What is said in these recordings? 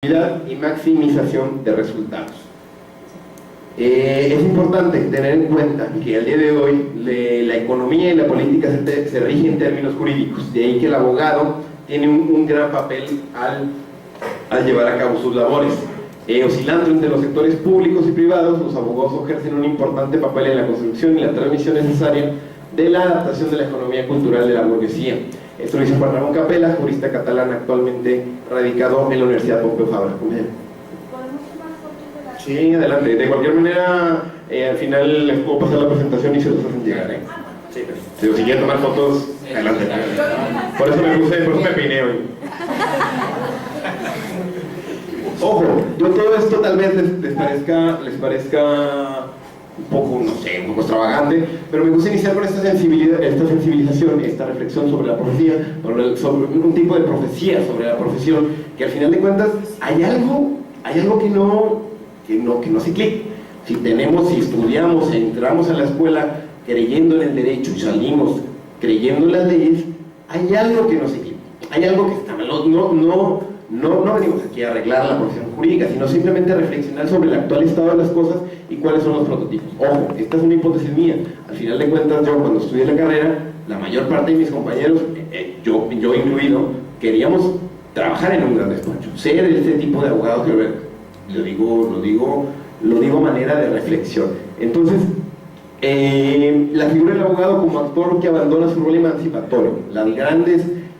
y maximización de resultados. Es importante tener en cuenta que al día de hoy la economía y la política se rigen en términos jurídicos, de ahí que el abogado tiene un gran papel al llevar a cabo sus labores. Oscilando entre los sectores públicos y privados, los abogados ejercen un importante papel en la construcción y la transmisión necesaria de la adaptación de la economía cultural de la burguesía. Esto lo dice Juan Ramón Capella, jurista catalán actualmente radicado en la Universidad Pompeu Fabra. Sí, adelante. De cualquier manera, al final les puedo pasar la presentación y se los hacen llegar. Sí, pero si quieren tomar fotos, adelante. Por eso me peiné hoy. Ojo, yo todo esto tal vez les parezca un poco, no sé, un poco extravagante, pero me gusta iniciar con esta sensibilización, esta reflexión sobre la profecía, sobre un tipo de profecía sobre la profesión, que al final de cuentas hay algo que no se clic. Si estudiamos, entramos a la escuela creyendo en el derecho y salimos creyendo en las leyes, hay algo que no se clic, hay algo que está mal. No venimos aquí a arreglar la profesión jurídica, sino simplemente a reflexionar sobre el actual estado de las cosas y cuáles son los prototipos. Ojo, esta es una hipótesis mía. Al final de cuentas, yo cuando estudié la carrera, la mayor parte de mis compañeros, yo incluido, queríamos trabajar en un gran despacho, ser este tipo de abogado que lo digo a manera de reflexión. Entonces, la figura del abogado como actor que abandona su rol emancipatorio,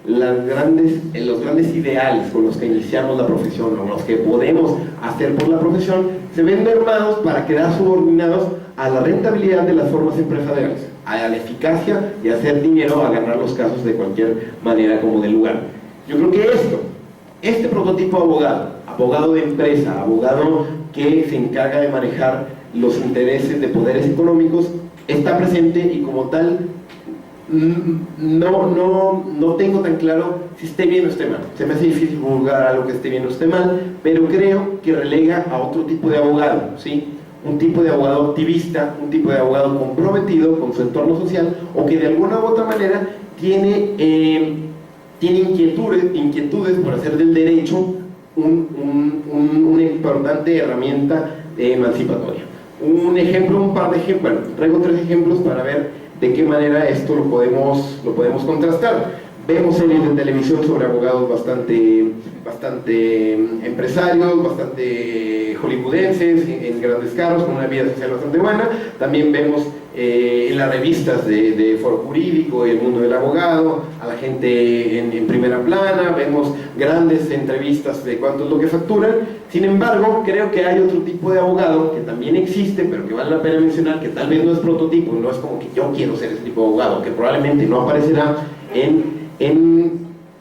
los grandes ideales con los que iniciamos la profesión o los que podemos hacer por la profesión se ven mermados para quedar subordinados a la rentabilidad de las formas empresariales, a la eficacia y hacer dinero, a ganar los casos de cualquier manera como del lugar. Yo creo que este prototipo de abogado de empresa, abogado que se encarga de manejar los intereses de poderes económicos, está presente y como tal no tengo tan claro si esté bien o esté mal. Se me hace difícil juzgar algo que esté bien o esté mal, pero creo que relega a otro tipo de abogado, ¿sí? Un tipo de abogado activista, un tipo de abogado comprometido con su entorno social, o que de alguna u otra manera tiene inquietudes por hacer del derecho una importante herramienta emancipatoria. Un par de ejemplos, bueno, traigo 3 ejemplos para ver de qué manera esto lo podemos contrastar. Vemos series de televisión sobre abogados bastante empresarios, bastante hollywoodenses, en grandes carros, con una vida social bastante buena. También vemos en las revistas de Foro Jurídico y El Mundo del Abogado a la gente en primera plana, vemos grandes entrevistas de cuánto es lo que facturan. Sin embargo, creo que hay otro tipo de abogado que también existe, pero que vale la pena mencionar, que tal vez no es prototipo, no es como que yo quiero ser ese tipo de abogado, que probablemente no aparecerá en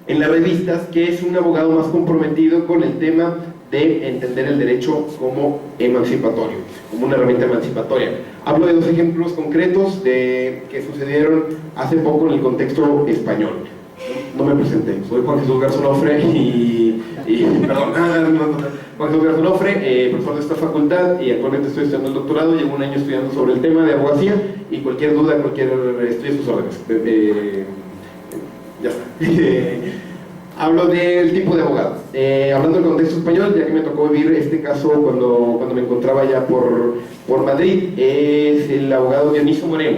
las revistas, que es un abogado más comprometido con el tema de entender el derecho como emancipatorio, como una herramienta emancipatoria. Hablo de 2 ejemplos concretos que sucedieron hace poco en el contexto español. No me presenté, soy Juan Jesús Garzonofre Juan Jesús Garzonofre, profesor de esta facultad, y actualmente estoy estudiando el doctorado. Llevo un año estudiando sobre el tema de abogacía, y cualquier duda, estoy a sus órdenes. Ya está. Hablo del tipo de abogado. Hablando del contexto español, ya que me tocó vivir este caso cuando me encontraba ya por Madrid, es el abogado Dionisio Moreno,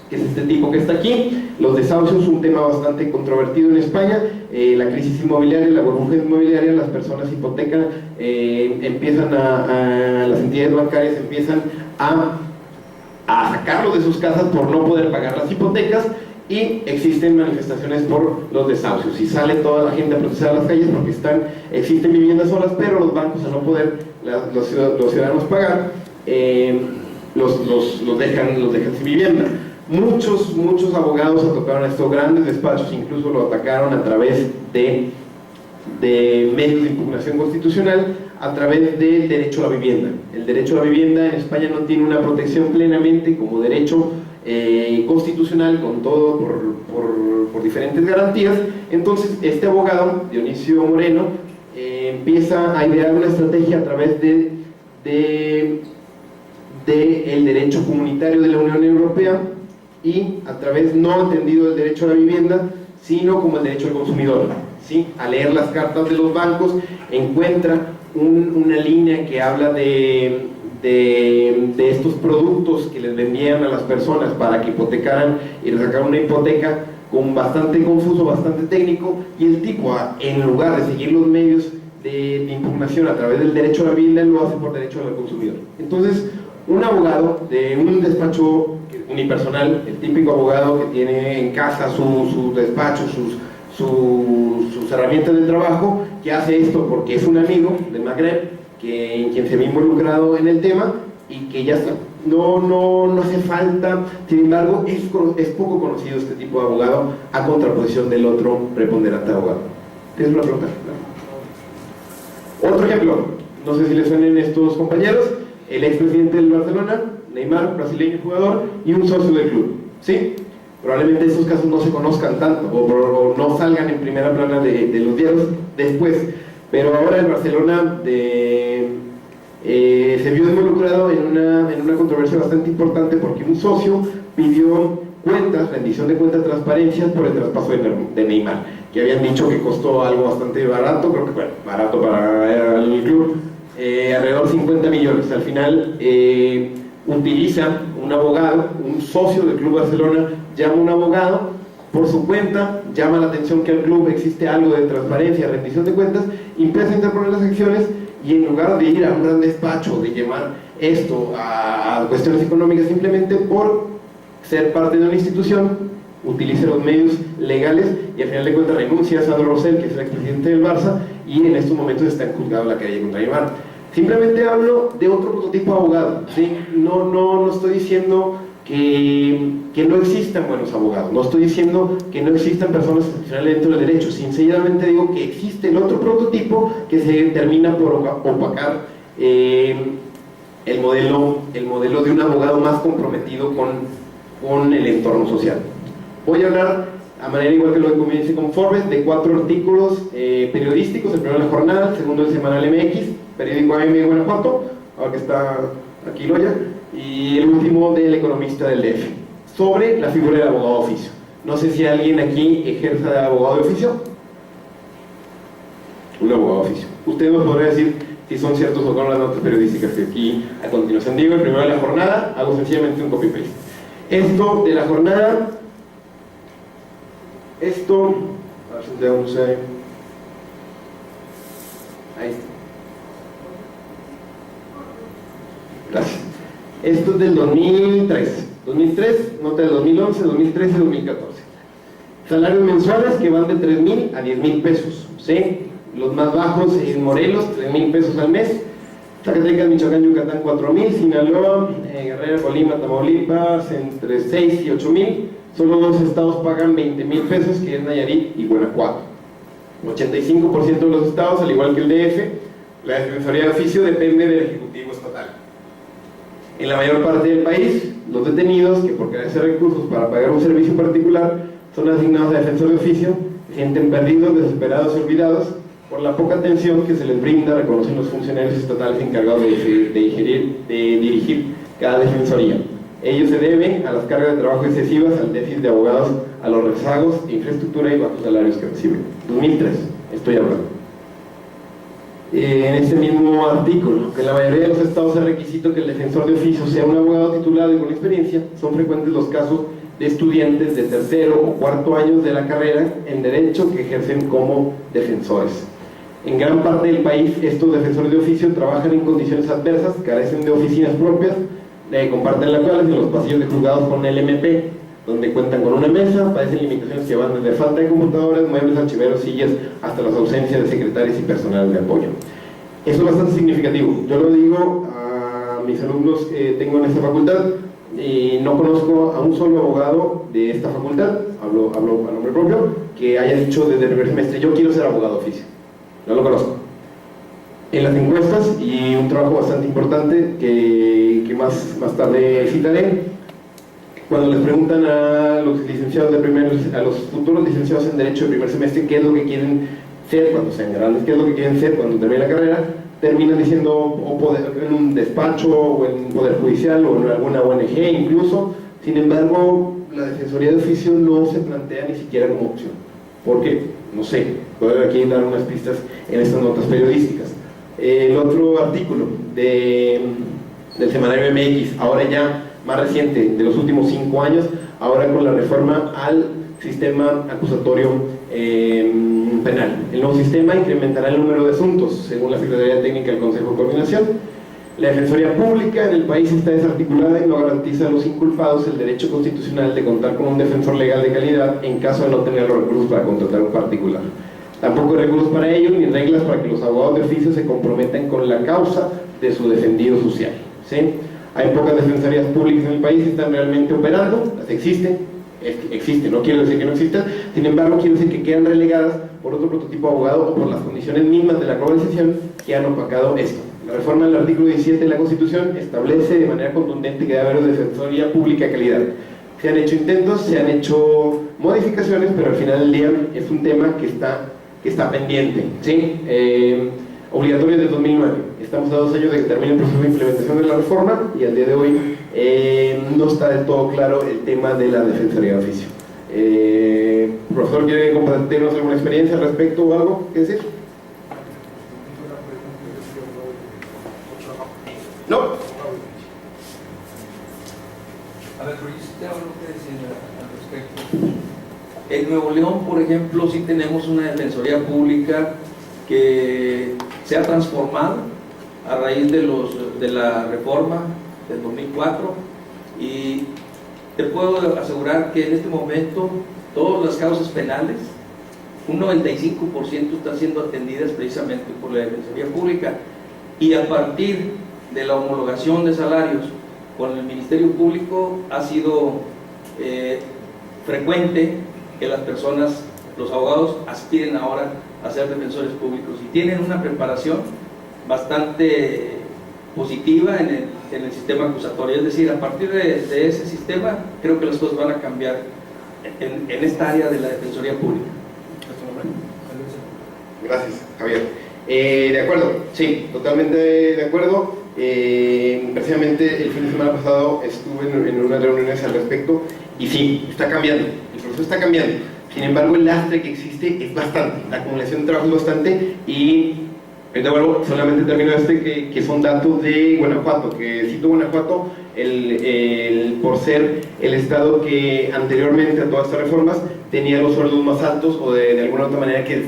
que es este tipo que está aquí. Los desahucios, un tema bastante controvertido en España. La crisis inmobiliaria, la burbuja inmobiliaria, las personas hipotecan, las entidades bancarias empiezan a sacarlos de sus casas por no poder pagar las hipotecas, y existen manifestaciones por los desahucios, y sale toda la gente a protestar a las calles porque existen viviendas solas, pero los bancos, al no poder los ciudadanos pagar, los dejan sin vivienda. Muchos abogados atacaron a estos grandes despachos, incluso lo atacaron a través de medios de impugnación constitucional, a través del derecho a la vivienda. El derecho a la vivienda en España no tiene una protección plenamente como derecho constitucional, con todo por diferentes garantías. Entonces este abogado, Dionisio Moreno, empieza a idear una estrategia a través del derecho comunitario de la Unión Europea, y a través no entendido del derecho a la vivienda, sino como el derecho al consumidor. ¿sí? Al leer las cartas de los bancos, encuentra una línea que habla de estos productos que les vendían a las personas para que hipotecaran y le sacaran una hipoteca, con bastante confuso, bastante técnico, y el tipo, en lugar de seguir los medios de impugnación a través del derecho a la vivienda, lo hace por derecho al consumidor. Entonces, un abogado de un despacho unipersonal, el típico abogado que tiene en casa su despacho, sus herramientas de trabajo, que hace esto porque es un amigo del Magreb, en quien se ve involucrado en el tema, y que ya está. No hace falta. Sin embargo, es poco conocido este tipo de abogado, a contraposición del otro preponderante abogado. ¿Tienes una pregunta? ¿No? Otro ejemplo, no sé si les suenan estos compañeros: el expresidente del Barcelona, Neymar, brasileño jugador, y un socio del club, ¿sí? Probablemente estos casos no se conozcan tanto, o no salgan en primera plana de los diarios después, pero ahora el Barcelona se vio involucrado en una controversia bastante importante, porque un socio pidió cuentas, rendición de cuentas, transparencias por el traspaso de Neymar, que habían dicho que costó algo bastante barato, creo que bueno, barato para el club, alrededor de 50 millones. Al final utiliza un abogado, un socio del Club Barcelona llama a un abogado por su cuenta, llama la atención que al club existe algo de transparencia, rendición de cuentas, empieza a interponer las acciones, y en lugar de ir a un gran despacho, de llevar esto a cuestiones económicas, simplemente por ser parte de una institución, utiliza los medios legales, y al final de cuentas renuncia a Sandro Rosell, que es el expresidente del Barça, y en estos momentos está en juzgado la calle contra Neymar. Simplemente hablo de otro prototipo de abogado, ¿sí? No estoy diciendo que no existan buenos abogados, no estoy diciendo que no existan personas profesionales dentro del derecho, sinceramente digo que existe el otro prototipo que se termina por opacar el modelo de un abogado más comprometido con el entorno social. Voy a hablar, a manera igual que lo que hice con Forbes, de 4 artículos periodísticos: el primero de La Jornada, el segundo del Semanal MX, periódico AM de Guanajuato, ahora que está aquí Loya, y el último del Economista del DF, sobre la figura del abogado de oficio. No sé si alguien aquí ejerza de abogado de oficio. Un abogado de oficio. Usted nos podrá decir si son ciertos o no las notas periodísticas que aquí a continuación digo. El primero de La Jornada, hago sencillamente un copy-paste. Esto de La Jornada, a ver si vamos a... Ahí está. Gracias. Esto es del 2003, nota del 2011, 2013 y 2014. Salarios mensuales que van de 3,000 a 10,000 pesos, ¿sí? Los más bajos en Morelos, 3,000 pesos al mes. Zacatecas, Michoacán, Yucatán, 4,000. Sinaloa, Guerrero, Colima, Tamaulipas, entre 6 y 8,000. Solo 2 estados pagan 20,000 pesos, que es Nayarit y Guanajuato. 85% de los estados, al igual que el DF, la Defensoría de Oficio depende del Ejecutivo Estatal. En la mayor parte del país, los detenidos que por carecer de recursos para pagar un servicio particular son asignados a defensor de oficio, sienten perdidos, desesperados y olvidados por la poca atención que se les brinda, reconocen los funcionarios estatales encargados de dirigir cada defensoría. Ello se debe a las cargas de trabajo excesivas, al déficit de abogados, a los rezagos de infraestructura y bajos salarios que reciben. 2003, estoy hablando. En este mismo artículo, que en la mayoría de los estados es requisito que el defensor de oficio sea un abogado titulado y con experiencia, son frecuentes los casos de estudiantes de tercero o cuarto años de la carrera en Derecho que ejercen como defensores. En gran parte del país, estos defensores de oficio trabajan en condiciones adversas, carecen de oficinas propias, comparten las cuales en los pasillos de juzgados con el MP, donde cuentan con una mesa, padecen limitaciones que van desde falta de computadoras, muebles, archiveros, sillas, hasta las ausencias de secretarios y personal de apoyo. Eso es bastante significativo. Yo lo digo a mis alumnos que tengo en esta facultad, y no conozco a un solo abogado de esta facultad, hablo a nombre propio, que haya dicho desde el primer semestre: yo quiero ser abogado de oficio. No lo conozco. En las encuestas, y un trabajo bastante importante que más tarde citaré, cuando les preguntan a los licenciados a los futuros licenciados en Derecho de primer semestre qué es lo que quieren ser cuando sean grandes, qué es lo que quieren ser cuando terminen la carrera, terminan diciendo en un despacho, o en un poder judicial, o en alguna ONG incluso. Sin embargo, la Defensoría de Oficio no se plantea ni siquiera como opción. ¿Por qué? no sé, puedo aquí dar unas pistas en estas notas periodísticas. El otro artículo del semanario MX, ahora ya más reciente, de los últimos 5 años, ahora con la reforma al sistema acusatorio penal. El nuevo sistema incrementará el número de asuntos, según la Secretaría Técnica del Consejo de Coordinación. La Defensoría Pública en el país está desarticulada y no garantiza a los inculpados el derecho constitucional de contar con un defensor legal de calidad en caso de no tener los recursos para contratar un particular. Tampoco hay recursos para ello ni reglas para que los abogados de oficio se comprometan con la causa de su defendido social, ¿sí? Hay pocas defensorías públicas en el país que están realmente operando, las existen, no quiero decir que no existan, sin embargo quiero decir que quedan relegadas por otro prototipo de abogado o por las condiciones mismas de la globalización que han opacado esto. La reforma del artículo 17 de la Constitución establece de manera contundente que debe haber una defensoría pública de calidad. Se han hecho intentos, se han hecho modificaciones, pero al final del día es un tema que está pendiente, ¿sí? Obligatorio desde 2009. Estamos a 2 años de que termine el proceso de implementación de la reforma y al día de hoy no está del todo claro el tema de la defensoría de oficio. Profesor, ¿quiere compartirnos alguna experiencia al respecto o algo que decir? No. A ver, pero yo sí tengo algo que decir al respecto. En Nuevo León, por ejemplo, sí tenemos una defensoría pública que se ha transformado a raíz de la reforma del 2004 y te puedo asegurar que en este momento todas las causas penales, un 95% están siendo atendidas precisamente por la defensoría pública, y a partir de la homologación de salarios con el Ministerio Público ha sido frecuente que las personas, los abogados, aspiren ahora a ser defensores públicos y tienen una preparación bastante positiva en el sistema acusatorio. Es decir, a partir de ese sistema creo que las cosas van a cambiar en esta área de la defensoría pública. Gracias, Javier. De acuerdo, sí, totalmente de acuerdo. Precisamente el fin de semana pasado estuve en unas reuniones al respecto y sí, está cambiando, el proceso está cambiando. Sin embargo, el lastre que existe es bastante, la acumulación de trabajo es bastante y de nuevo, solamente termino que son datos de Guanajuato, que cito Guanajuato por ser el estado que anteriormente a todas estas reformas tenía los sueldos más altos o de alguna otra manera que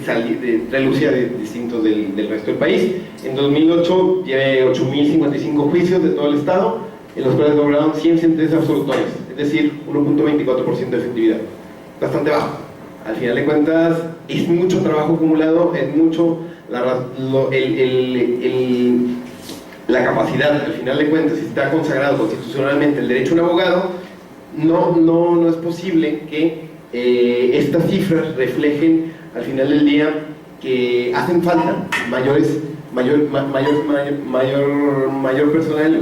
relucía distintos del resto del país. En 2008 llevé 8.055 juicios de todo el estado, en los cuales lograron 100 sentencias absolutorias, es decir, 1.24% de efectividad, bastante bajo. Al final de cuentas es mucho trabajo acumulado, es mucho la capacidad. Al final de cuentas, si está consagrado constitucionalmente el derecho a un abogado, no es posible que estas cifras reflejen al final del día que hacen falta mayor personal.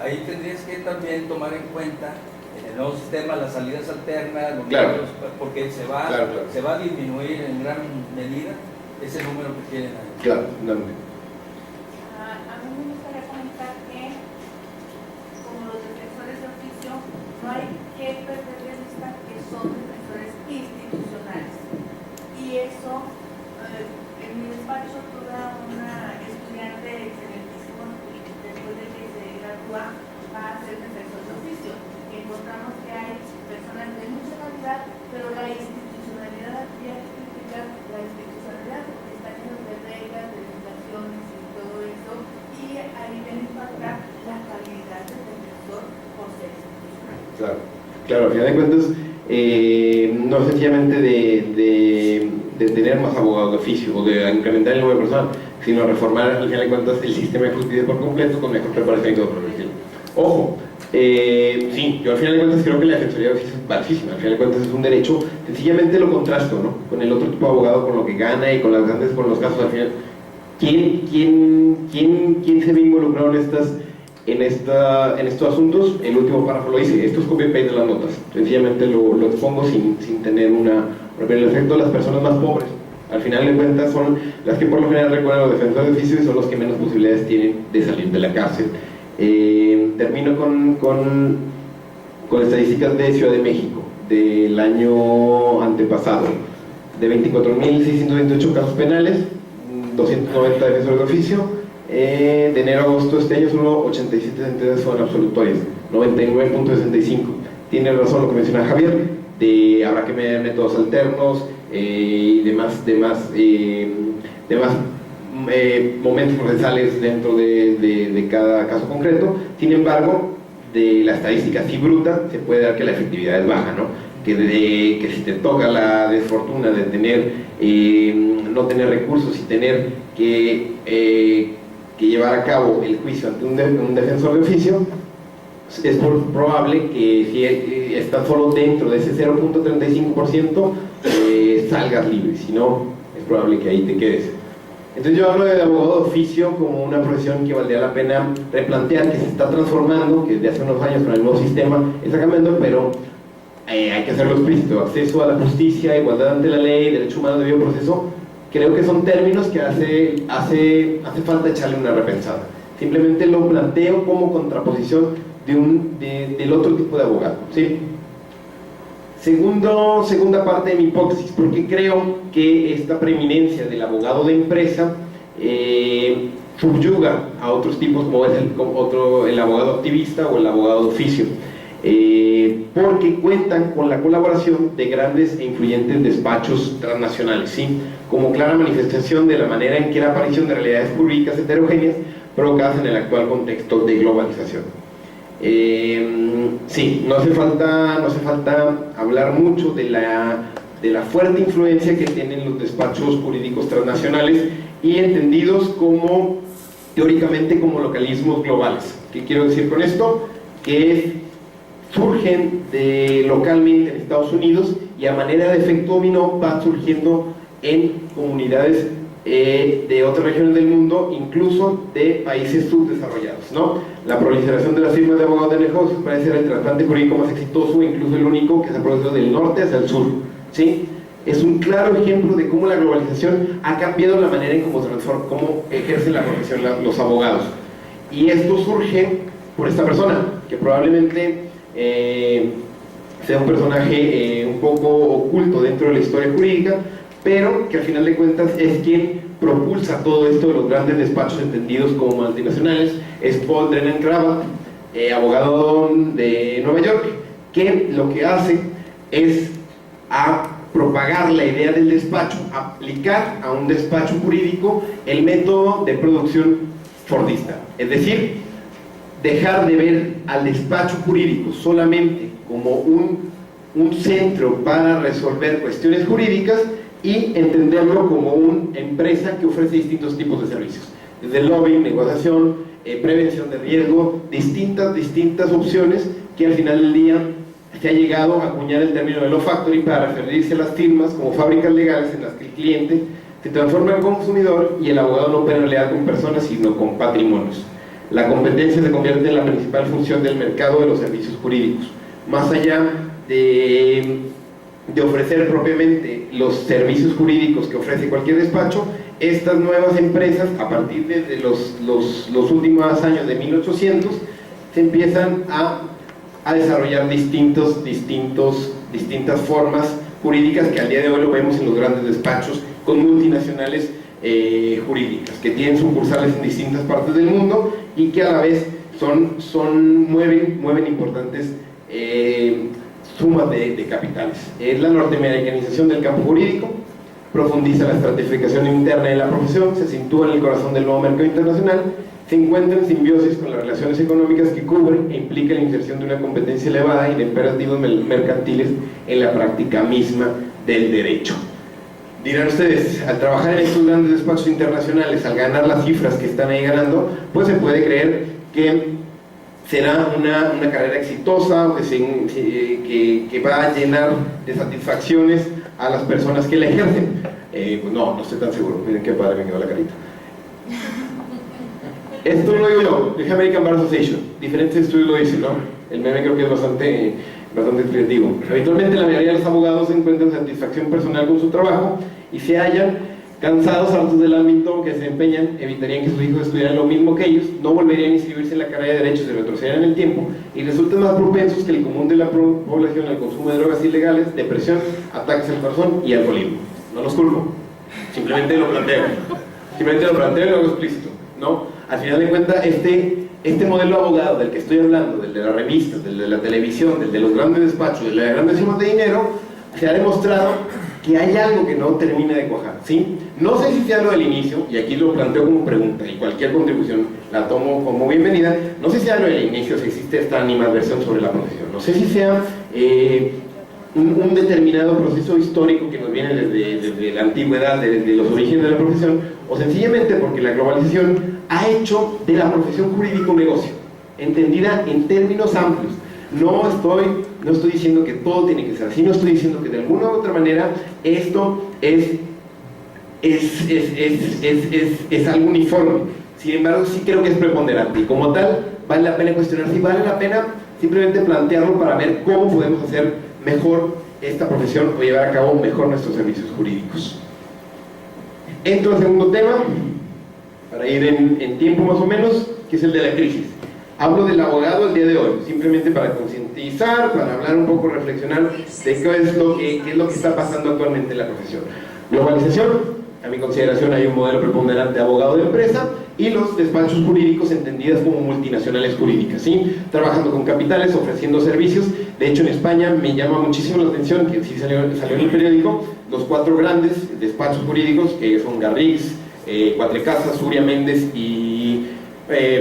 Ahí tendrías que también tomar en cuenta en el nuevo sistema las salidas alternas, claro, porque se va a disminuir en gran medida ese número que tienen ahí. Claro, no. A mí me gustaría comentar que, como los defensores de oficio, no hay que perder de vista que son defensores institucionales. Y eso, en mi despacho tuve a una estudiante excelentísima y después de que se gradúa va a ser defensor de oficio. Encontramos que hay personas de mucha calidad, pero la institucionalidad ya explica la institucionalidad porque está lleno de reglas, de legislaciones y todo eso, y ahí viene a impactar la calidad del defensor por ser institucional. Claro, al final de cuentas, no sencillamente de tener más abogados de oficio o de incrementar el número de personas, sino reformar al final de cuentas el sistema de justicia por completo con mejor preparación y todo por el estilo. Ojo, sí, yo al final de cuentas creo que la defensoría de oficio es bajísima, al final de cuentas es un derecho, sencillamente lo contrasto, ¿no? Con el otro tipo de abogado, con lo que gana y con las grandes, con los casos al final. ¿Quién se ve involucrado en estos asuntos? El último párrafo lo dice, esto es copy-paste de las notas, sencillamente lo expongo sin tener pero en efecto las personas más pobres, al final de cuentas son las que por lo general recuerdan a los defensores de oficio y son los que menos posibilidades tienen de salir de la cárcel. Termino con estadísticas de Ciudad de México del año antepasado. de 24.628 casos penales, 290 defensores de oficio. De enero a agosto de este año solo 87 sentencias fueron absolutorias, 99.65. Tiene razón lo que menciona Javier, habrá que ver métodos alternos y demás momentos procesales dentro de cada caso concreto. Sin embargo, de la estadística así bruta se puede dar que la efectividad es baja, ¿no? Que si te toca la desfortuna de tener no tener recursos y tener que llevar a cabo el juicio ante un defensor de oficio, es probable que si estás solo dentro de ese 0.35% salgas libre, si no, es probable que ahí te quedes. Entonces yo hablo de abogado de oficio como una profesión que valdría la pena replantear, que se está transformando, que desde hace unos años con el nuevo sistema está cambiando, pero hay que hacerlo explícito. Acceso a la justicia, igualdad ante la ley, derecho humano, debido proceso, creo que son términos que hace falta echarle una repensada. Simplemente lo planteo como contraposición del otro tipo de abogado, ¿sí? Segunda parte de mi hipótesis, porque creo que esta preeminencia del abogado de empresa subyuga a otros tipos, como es el abogado activista o el abogado de oficio, porque cuentan con la colaboración de grandes e influyentes despachos transnacionales, ¿sí? Como clara manifestación de la manera en que la aparición de realidades jurídicas heterogéneas provocadas en el actual contexto de globalización. Sí, no hace falta hablar mucho de la fuerte influencia que tienen los despachos jurídicos transnacionales y entendidos teóricamente como localismos globales. ¿Qué quiero decir con esto? Que surgen localmente en Estados Unidos y a manera de efecto dominó van surgiendo en comunidades de otras regiones del mundo, incluso de países subdesarrollados, ¿no? La proliferación de las firmas de abogados de negocios parece ser el trasplante jurídico más exitoso, incluso el único que se ha producido del norte hacia el sur, ¿sí? Es un claro ejemplo de cómo la globalización ha cambiado la manera en cómo ejercen la profesión los abogados. Y esto surge por esta persona, que probablemente sea un personaje un poco oculto dentro de la historia jurídica, pero que al final de cuentas es quien propulsa todo esto de los grandes despachos entendidos como multinacionales. Es Paul Drennan-Cravath, abogado de Nueva York, que lo que hace es propagar la idea del despacho, aplicar a un despacho jurídico el método de producción fordista, es decir, dejar de ver al despacho jurídico solamente como un centro para resolver cuestiones jurídicas y entenderlo como una empresa que ofrece distintos tipos de servicios, desde lobbying, negociación, prevención de riesgo, distintas opciones que al final del día se ha llegado a acuñar el término de law factory para referirse a las firmas como fábricas legales en las que el cliente se transforma en consumidor y el abogado no opera en realidad con personas sino con patrimonios. La competencia se convierte en la principal función del mercado de los servicios jurídicos, más allá de ofrecer propiamente los servicios jurídicos que ofrece cualquier despacho. Estas nuevas empresas, a partir de los últimos años de 1800, se empiezan a desarrollar distintas formas jurídicas que al día de hoy lo vemos en los grandes despachos con multinacionales jurídicas, que tienen sucursales en distintas partes del mundo y que a la vez mueven importantes sumas de capitales. Es la norteamericanización del campo jurídico, profundiza la estratificación interna de la profesión, se sitúa en el corazón del nuevo mercado internacional, se encuentra en simbiosis con las relaciones económicas que cubre e implica la inserción de una competencia elevada y de imperativos mercantiles en la práctica misma del derecho. Dirán ustedes, al trabajar en estos grandes despachos internacionales, al ganar las cifras que están ahí ganando, pues se puede creer que será una carrera exitosa o que va a llenar de satisfacciones a las personas que la ejercen. Pues no estoy tan seguro. Miren qué padre me quedó la carita. Esto lo digo yo, The American Bar Association. Diferentes estudios lo dicen, ¿no? El meme creo que es bastante explicativo. Habitualmente la mayoría de los abogados encuentran satisfacción personal con su trabajo y se hallan cansados, hartos del ámbito que se desempeñan, evitarían que sus hijos estudiaran lo mismo que ellos, no volverían a inscribirse en la carrera de Derecho, se retrocederán en el tiempo y resultan más propensos que el común de la población al consumo de drogas ilegales, depresión, ataques al corazón y alcoholismo. no los culpo, simplemente lo planteo y lo hago explícito, ¿no? Al final de cuentas, este modelo abogado del que estoy hablando, del de las revistas, del de la televisión, del de los grandes despachos, de las grandes sumas de dinero, se ha demostrado que hay algo que no termina de cuajar, ¿sí? No sé si sea lo del inicio, y aquí lo planteo como pregunta, y cualquier contribución la tomo como bienvenida. No sé si sea lo del inicio, si existe esta animadversión sobre la profesión, no sé si sea un determinado proceso histórico que nos viene desde la antigüedad, desde los orígenes de la profesión, o sencillamente porque la globalización ha hecho de la profesión jurídica un negocio, entendida en términos amplios. No estoy diciendo que todo tiene que ser así, no estoy diciendo que de alguna u otra manera esto es algo uniforme. Sin embargo, sí creo que es preponderante y como tal vale la pena cuestionar si vale la pena simplemente plantearlo para ver cómo podemos hacer mejor esta profesión o llevar a cabo mejor nuestros servicios jurídicos. Entro al segundo tema, para ir en tiempo más o menos, que es el de la crisis. Hablo del abogado el día de hoy, simplemente para concientizar, para hablar un poco, reflexionar de qué es lo que está pasando actualmente en la profesión. Globalización, a mi consideración hay un modelo preponderante de abogado de empresa y los despachos jurídicos entendidas como multinacionales jurídicas, ¿sí? Trabajando con capitales, ofreciendo servicios. De hecho, en España me llama muchísimo la atención, que sí salió en el periódico, los 4 grandes despachos jurídicos, que son Garrigues, Cuatro Casas, Suria Méndez y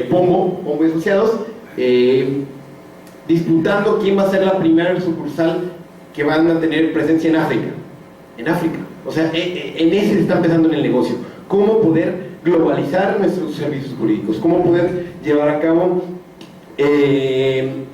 Pombo y Asociados, disputando quién va a ser la primera sucursal que van a tener presencia en África. O sea, en ese se está empezando en el negocio. Cómo poder globalizar nuestros servicios jurídicos, cómo poder llevar a cabo el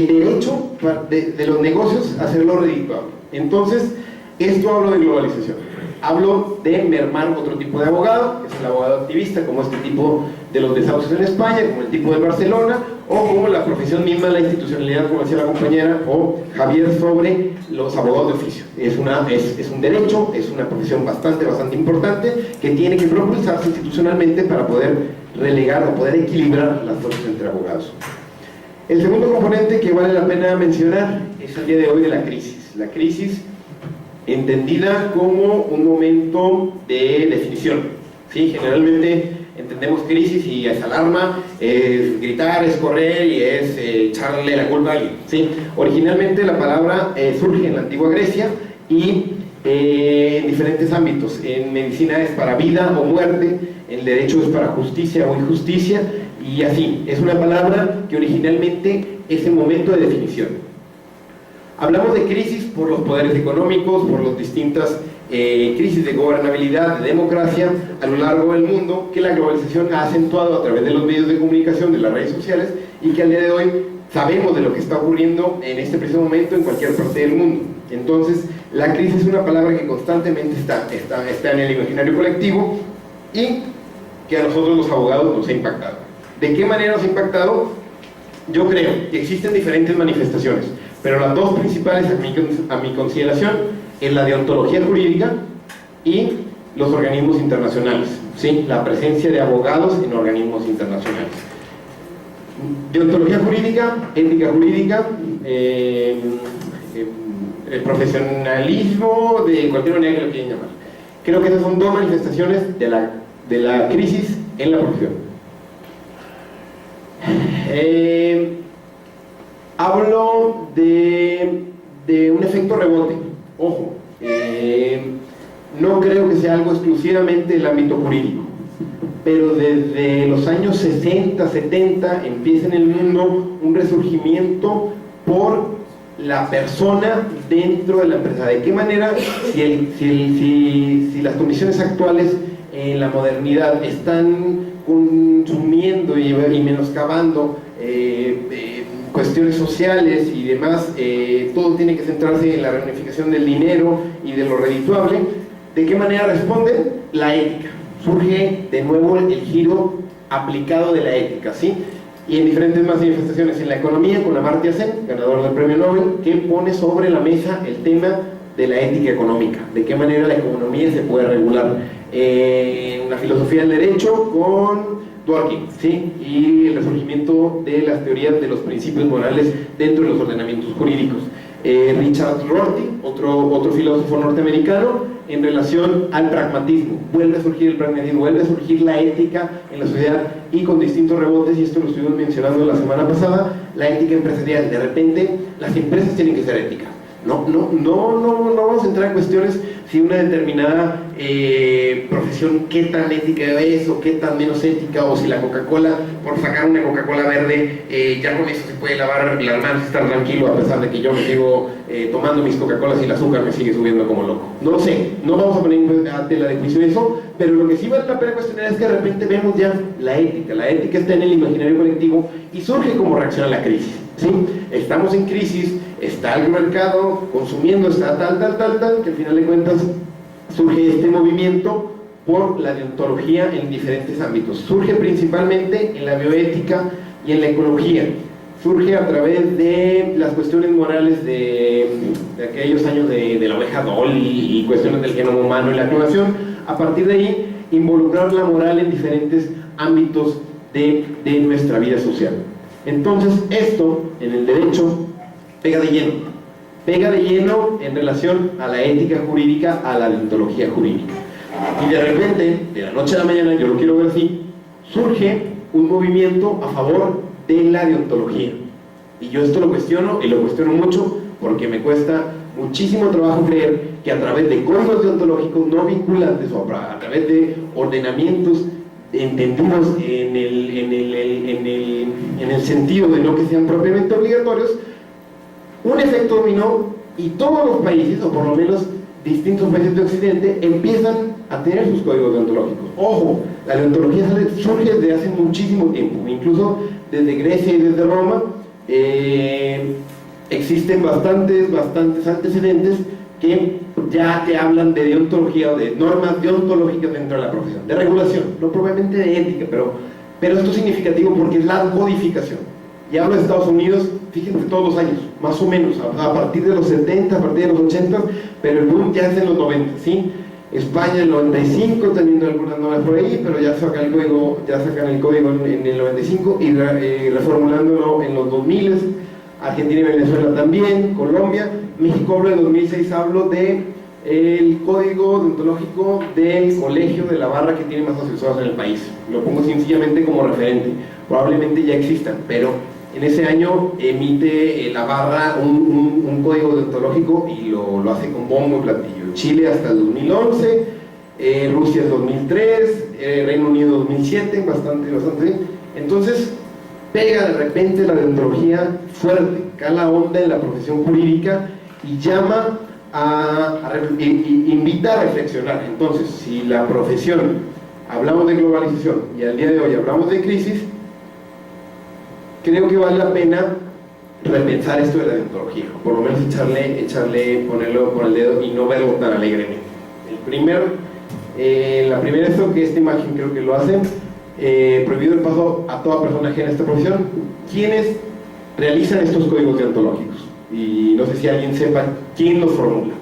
derecho de los negocios a hacerlo redituable. Entonces, esto hablo de globalización. Hablo de mermar otro tipo de abogado, que es el abogado activista, como este tipo de los desahucios en España, como el tipo de Barcelona, o como la profesión misma, la institucionalidad, como decía la compañera, o Javier, sobre los abogados de oficio. Es un derecho, es una profesión bastante importante, que tiene que propulsarse institucionalmente para poder relegar o poder equilibrar las fuerzas entre abogados. El segundo componente que vale la pena mencionar es el día de hoy de la crisis. La crisis entendida como un momento de definición, ¿sí? Generalmente entendemos crisis y es alarma, es gritar, es correr y es echarle la culpa a alguien, ¿sí? Originalmente la palabra surge en la antigua Grecia y en diferentes ámbitos. En medicina es para vida o muerte, en derecho es para justicia o injusticia, y así. Es una palabra que originalmente es el momento de definición. Hablamos de crisis por los poderes económicos, por las distintas crisis de gobernabilidad, de democracia a lo largo del mundo, que la globalización ha acentuado a través de los medios de comunicación, de las redes sociales, y que al día de hoy sabemos de lo que está ocurriendo en este preciso momento en cualquier parte del mundo. Entonces, la crisis es una palabra que constantemente está en el imaginario colectivo y que a nosotros los abogados nos ha impactado. ¿De qué manera nos ha impactado? Yo creo que existen diferentes manifestaciones, pero las dos principales a mi consideración es la deontología jurídica y los organismos internacionales, ¿sí? La presencia de abogados en organismos internacionales. Deontología jurídica, ética jurídica, el profesionalismo, de cualquier manera que lo quieran llamar. Creo que esas son dos manifestaciones de la crisis en la profesión. Hablo de un efecto rebote. Ojo, no creo que sea algo exclusivamente del ámbito jurídico, pero desde los años 60, 70 empieza en el mundo un resurgimiento por la persona dentro de la empresa. ¿De qué manera? Si las condiciones actuales en la modernidad están consumiendo y menoscabando cuestiones sociales y demás, todo tiene que centrarse en la reunificación del dinero y de lo redituable. ¿De qué manera responde? La ética. Surge de nuevo el giro aplicado de la ética, ¿sí? Y en diferentes manifestaciones en la economía, con Amartya Sen, ganador del premio Nobel, que pone sobre la mesa el tema de la ética económica, de qué manera la economía se puede regular. En la filosofía del derecho con Dworkin, ¿sí? Y el resurgimiento de las teorías de los principios morales dentro de los ordenamientos jurídicos. Richard Rorty, otro filósofo norteamericano, en relación al pragmatismo. Vuelve a surgir el pragmatismo, vuelve a surgir la ética en la sociedad, y con distintos rebotes, y esto lo estuvimos mencionando la semana pasada, la ética empresarial. De repente las empresas tienen que ser éticas. No vamos a entrar en cuestiones si una determinada profesión qué tan ética es o qué tan menos ética, o si la Coca-Cola, por sacar una Coca-Cola verde, ya con eso se puede lavar las manos y estar tranquilo, a pesar de que yo me sigo tomando mis Coca-Colas y el azúcar me sigue subiendo como loco. No lo sé, no vamos a poner a tela de juicio eso, pero lo que sí vale la pena cuestionar es que de repente vemos ya la ética está en el imaginario colectivo y surge como reacción a la crisis, ¿sí? Estamos en crisis, está el mercado consumiendo, está tal, que al final de cuentas surge este movimiento por la deontología en diferentes ámbitos. Surge principalmente en la bioética y en la ecología. Surge a través de las cuestiones morales de aquellos años de la oveja Dolly y cuestiones del genoma humano y la clonación. A partir de ahí, involucrar la moral en diferentes ámbitos de nuestra vida social. Entonces, esto en el derecho pega de lleno en relación a la ética jurídica, a la deontología jurídica. Y de repente, de la noche a la mañana, yo lo quiero ver así, surge un movimiento a favor de la deontología. Y yo esto lo cuestiono, y lo cuestiono mucho, porque me cuesta muchísimo trabajo creer que a través de códigos deontológicos no vinculantes, o a través de ordenamientos entendidos en el sentido de no que sean propiamente obligatorios, un efecto dominó, y todos los países, o por lo menos distintos países de Occidente, empiezan a tener sus códigos deontológicos. Ojo, la deontología surge desde hace muchísimo tiempo, incluso desde Grecia y desde Roma. Existen bastantes antecedentes que ya te hablan de deontología o de normas deontológicas dentro de la profesión, de regulación, no propiamente de ética, pero esto es significativo porque es la codificación. Y hablo de Estados Unidos, fíjense, todos los años, más o menos, a partir de los 70, a partir de los 80, pero el boom ya es en los 90, ¿sí? España en el 95, teniendo algunas normas por ahí, pero ya sacan el código en el 95 y reformulándolo en los 2000. Argentina y Venezuela también, Colombia. México, hablo de 2006, hablo de el código deontológico del colegio de la barra que tiene más asesores en el país. Lo pongo sencillamente como referente, probablemente ya existan, pero en ese año emite la barra un código deontológico y lo hace con bombo y platillo. Chile hasta el 2011, Rusia el 2003, Reino Unido 2007, bastante bien. Entonces pega de repente la deontología fuerte, cala honda en la profesión jurídica y llama invita a reflexionar. Entonces, si la profesión, hablamos de globalización y al día de hoy hablamos de crisis, creo que vale la pena repensar esto de la deontología, o por lo menos ponerlo por el dedo y no verlo tan alegremente. La primera es que esta imagen creo que lo hace, prohibido el paso a toda persona ajena a esta profesión. ¿Quiénes realizan estos códigos deontológicos? Y no sé si alguien sepa quién los formula.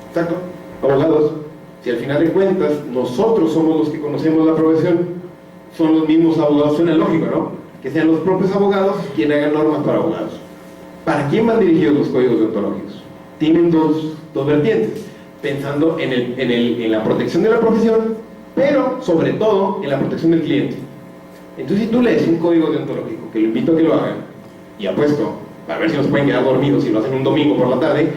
Exacto, abogados. Si al final de cuentas nosotros somos los que conocemos la profesión, son los mismos abogados, suena lógico, ¿no? Que sean los propios abogados quienes hagan normas para abogados. ¿Para quién van dirigidos los códigos deontológicos? Tienen dos vertientes, pensando en la protección de la profesión, pero sobre todo en la protección del cliente. Entonces, si tú lees un código deontológico, que lo invito a que lo hagan, y apuesto, para ver si nos pueden quedar dormidos si lo hacen un domingo por la tarde,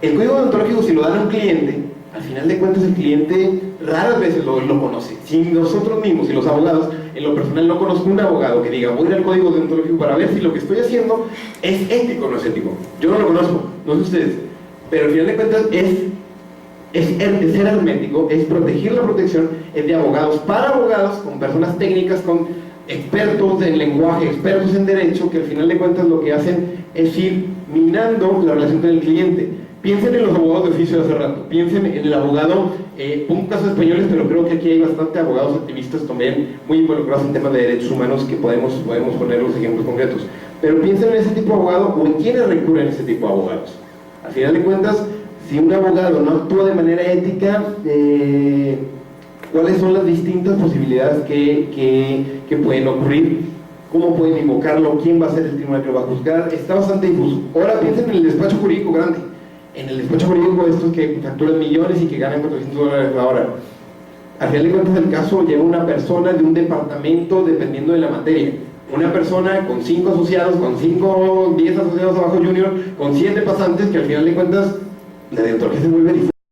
el código deontológico, si lo dan a un cliente, al final de cuentas el cliente raras veces lo conoce. Si nosotros mismos, si los abogados, en lo personal no conozco un abogado que diga, voy a ir al código deontológico para ver si lo que estoy haciendo es ético o no es ético. Yo no lo conozco, no sé ustedes, pero al final de cuentas es ser hermético, es proteger la protección, es de abogados para abogados, con personas técnicas, con expertos en lenguaje, expertos en derecho, que al final de cuentas lo que hacen es ir minando la relación con el cliente. Piensen en los abogados de oficio de hace rato, piensen en el abogado, pongo casos españoles, pero creo que aquí hay bastante abogados activistas también muy involucrados en temas de derechos humanos que podemos poner los ejemplos concretos. Pero piensen en ese tipo de abogado o en quienes recurren a ese tipo de abogados. Al final de cuentas, si un abogado no actúa de manera ética, ¿cuáles son las distintas posibilidades que pueden ocurrir cómo pueden invocarlo, quién va a ser el tribunal que lo va a juzgar, está bastante difuso. Ahora piensen en el despacho jurídico grande, en el despacho jurídico estos que facturan millones y que ganan $400 la hora. Al final de cuentas el caso lleva una persona de un departamento dependiendo de la materia. Una persona con 5 asociados, con 10 asociados abajo junior, con 7 pasantes, que al final de cuentas la deontología se vuelve difícil.